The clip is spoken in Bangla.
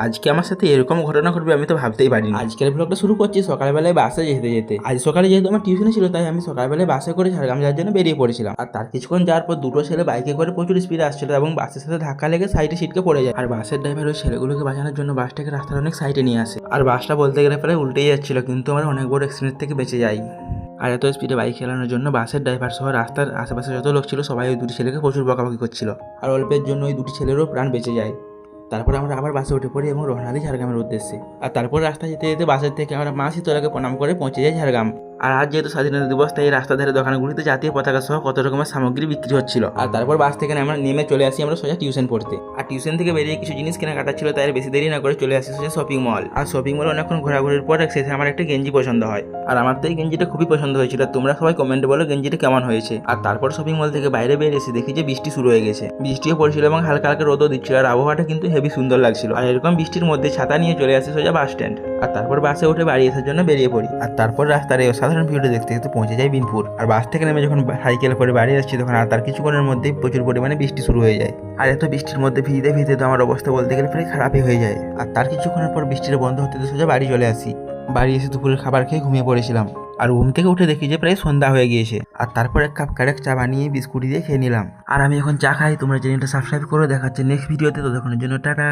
আজকে আমার সাথে এরকম ঘটনা ঘটবে আমি তো ভাবতেই পারিনি। আজকের ব্লগটা শুরু করছি সকালবেলায় বাসে যেতে যেতে। আজ সকালে যেহেতু আমার টিউশনে ছিল তাই আমি সকালবেলায় বাসে করে ঝাড়গ্রাম যাওয়ার জন্য বেরিয়ে পড়েছিলাম। আর তার কিছুক্ষণ যাওয়ার পর দুটো ছেলে বাইকে করে প্রচুর স্পিডে আসছিল এবং বাসের সাথে ধাক্কা লেগে সাইডে ছিটকে পড়ে যায়। আর বাসের ড্রাইভার ওই ছেলেগুলোকে বাঁচানোর জন্য বাসটাকে রাস্তার অনেক সাইডে নিয়ে আসে। আর বাসটা বলতে গেলে প্রায় উল্টেই যাচ্ছিল, কিন্তু আমার অনেক বড় অ্যাক্সিডেন্ট থেকে বেঁচে যাই। আর এত স্পিডে বাইক চালানোর জন্য বাসের ড্রাইভার সহ রাস্তার আশেপাশে যত লোক ছিল সবাই ওই দুটি ছেলেকে প্রচুর বকাবকি করছিল। আর অল্পের জন্য ওই দুটি ছেলেরও প্রাণ বেঁচে যায়। তারপর আমরা আবার বাসে উঠে পড়ি এবং রওনা দিই ঝাড়গ্রামের উদ্দেশ্যে। আর তারপর রাস্তা যেতে যেতে বাসের থেকে আমরা মা শীতলাকে প্রণাম করে পৌঁছে যাই ঝাড়গ্রাম। আর আজ যেহেতু স্বাধীনতা দিবস তাই রাস্তা ধারে দোকানগুলিতে জাতীয় পতাকা সহ কত রকমের সামগ্রী বিক্রি হচ্ছিল। আর তারপর বাস থেকে আমরা নেমে চলে আসি আমরা সোজা টিউশন পড়তে। আর টিউশন থেকে বেরিয়ে কিছু জিনিস কেনাকাটা ছিল, তাই বেশি দেরি না করে চলে আসি সোজা শপিং মল। আর শপিং মলে অনেকক্ষণ ঘোরাঘুরির পর শেষে আমার একটা গেঞ্জি পছন্দ হয়। আর আমার তো এই গেঞ্জিটা খুবই পছন্দ হয়েছিল। তোমরা সবাই কমেন্টে বলো গেঞ্জিটা কেমন হয়েছে। আর তারপর শপিং মল থেকে বাইরে বেরিয়ে এসে দেখি যে বৃষ্টি শুরু হয়ে গেছে। বৃষ্টিও পড়ছিল এবং হালকা হালকা রোদও দিচ্ছিল। আর আবহাওয়াটা কিন্তু হেভি সুন্দর লাগছিল। আর এরকম বৃষ্টির মধ্যে ছাতা নিয়ে চলে আসি সোজা বাস স্ট্যান্ড। আর তারপর বাসে উঠে বাড়ি আসার জন্য বেরিয়ে পড়ি। আর তারপর রাস্তার এই অসাধারণ ভিউটা দেখতে দেখতে পৌঁছে যাই বিনপুর। আর বাস থেকে নেমে যখন সাইকেল করে বাড়ি আসছি তখন আর তার কিছুক্ষণের মধ্যেই প্রচুর পরিমাণে বৃষ্টি শুরু হয়ে যায়। আর এত বৃষ্টির মধ্যে ভিজতে ভিজতে তো আমার অবস্থা বলতে গেলে প্রায় খারাপই হয়ে যায়। আর তার কিছুক্ষণের পর বৃষ্টিটা বন্ধ হতে সোজা বাড়ি চলে আসি। বাড়ি এসে দুপুরের খাবার খেয়ে ঘুমিয়ে পড়েছিলাম। আর ঘুম থেকে উঠে দেখি যে প্রায় সন্ধ্যা হয়ে গিয়েছে। আর তারপর এক কাপ কারেক্ট চা বানিয়ে বিস্কুট দিয়ে খেয়ে নিলাম। আর আমি এখন চা খাই। তোমরা চ্যানেলটা সাবস্ক্রাইব করে দেখাচ্ছে নেক্সট ভিডিওতে। ততক্ষণের জন্য টাটা।